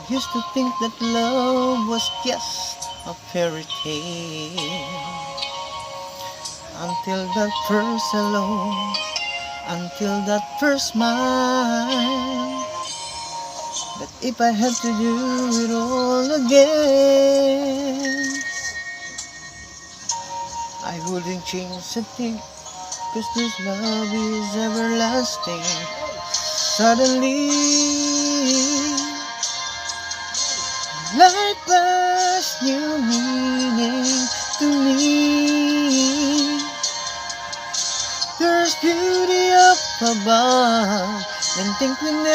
Used to think that love was just a fairy tale, until that first hello, until that first smile. But if I had to do it all again, I wouldn't change a thing, 'cause this love is everlasting. Suddenly, life has new meaning to me. There's beauty up above and think we never